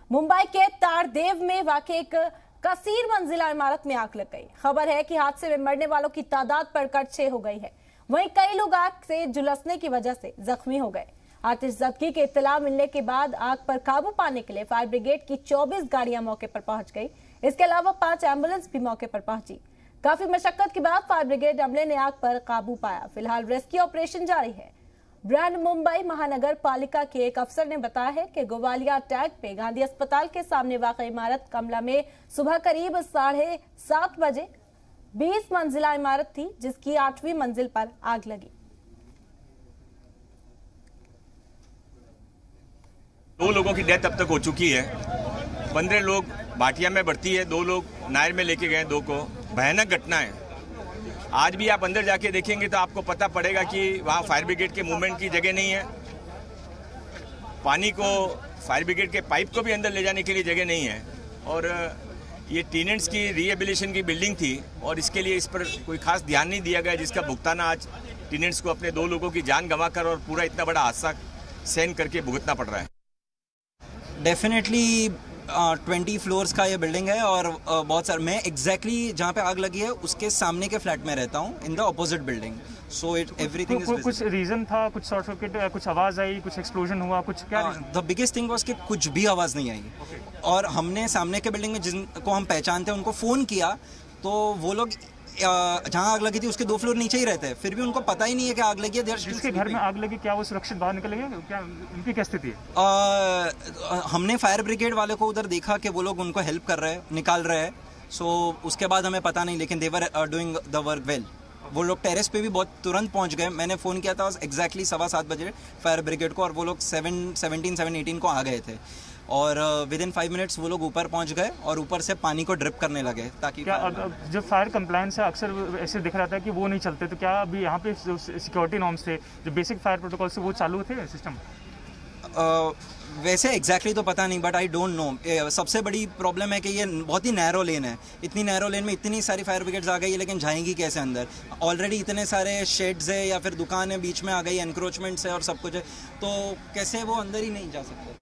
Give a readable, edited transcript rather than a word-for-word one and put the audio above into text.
मुंबई के तारदेव में वाकई एक कसीर मंजिला इमारत में आग लग गई। खबर है कि हादसे में मरने वालों की तादाद बढ़कर 6 हो गई है। वहीं कई लोग आग से झुलसने की वजह से जख्मी हो गए। आतिशबाजी की इत्तला मिलने के बाद आग पर काबू पाने के लिए फायर ब्रिगेड की 24 गाड़ियां मौके पर पहुंच गई। इसके अलावा 5 एम्बुलेंस भी मौके पर पहुंची। काफी मशक्कत के बाद फायर ब्रिगेड अमले ने आग पर काबू पाया। फिलहाल रेस्क्यू ऑपरेशन जारी है। ब्रांड मुंबई महानगर पालिका के एक अफसर ने बताया है कि गोवालिया टैग पे गांधी अस्पताल के सामने वाक़ इमारत कमला में सुबह करीब 7:30 बजे 20 मंजिला इमारत थी, जिसकी 8वीं मंजिल पर आग लगी। 2 लोगों की डेथ अब तक हो चुकी है। 15 लोग भाटिया में भर्ती है, 2 लोग नायर में लेके गए, 2 को। भयानक घटना है। आज भी आप अंदर जाके देखेंगे तो आपको पता पड़ेगा कि वहाँ फायर ब्रिगेड के मूवमेंट की जगह नहीं है। पानी को, फायर ब्रिगेड के पाइप को भी अंदर ले जाने के लिए जगह नहीं है। और ये टेनेंट्स की रिहेबिलिटेशन की बिल्डिंग थी और इसके लिए इस पर कोई खास ध्यान नहीं दिया गया, जिसका भुगतान आज टेनेंट्स को अपने 2 लोगों की जान गंवाकर और पूरा इतना बड़ा हादसा सहन करके भुगतना पड़ रहा है। डेफिनेटली 20 फ्लोर्स का ये बिल्डिंग है और बहुत सारे, मैं एग्जैक्टली जहाँ पे आग लगी है उसके सामने के फ्लैट में रहता हूँ, in the opposite building. So it everything is कुछ रीजन था, कुछ शॉर्ट सर्किट, कुछ आवाज आई, कुछ एक्सप्लोजन हुआ, कुछ क्या? द बिगेस्ट थिंग वाज कि कुछ भी आवाज़ नहीं आई। और हमने सामने के बिल्डिंग में जिनको हम पहचानते हैं उनको फ़ोन किया, तो वो लोग जहाँ आग लगी थी उसके 2 फ्लोर नीचे ही रहते हैं, फिर भी उनको पता ही नहीं है कि आग लगी है। जिसके घर में आग लगी, क्या वो सुरक्षित बाहर निकल गए? क्या उनकी क्या स्थिति है? हमने फायर ब्रिगेड वाले को उधर देखा कि वो लोग उनको हेल्प कर रहे हैं, निकाल रहे हैं। सो उसके बाद हमें पता नहीं, लेकिन they were doing the work well. वो लोग टेरेस पे भी बहुत तुरंत पहुंच गए। मैंने फ़ोन किया था एग्जैक्टली 7:15 बजे फायर ब्रिगेड को, और वो लोग 7:18 को आ गए थे। और विद इन 5 मिनट्स वो लोग ऊपर पहुंच गए और ऊपर से पानी को ड्रिप करने लगे ताकि क्या जो फायर कंप्लायंस है अक्सर ऐसे दिख रहा था कि वो नहीं चलते, तो क्या अभी यहाँ पे सिक्योरिटी नॉर्म्स थे, जो बेसिक फायर प्रोटोकॉल से, वो चालू थे सिस्टम? वैसे एग्जैक्टली तो पता नहीं, बट आई डोंट नो। सबसे बड़ी प्रॉब्लम है कि ये बहुत ही नैरो लेन है। इतनी नैरो लेन में इतनी सारी फायर ब्रिगेड्स आ गई है, लेकिन जाएंगी कैसे अंदर? ऑलरेडी इतने सारे शेड्स है या फिर दुकान है बीच में आ गई, एनक्रोचमेंट्स है और सब कुछ है, तो कैसे वो अंदर ही नहीं जा सकते।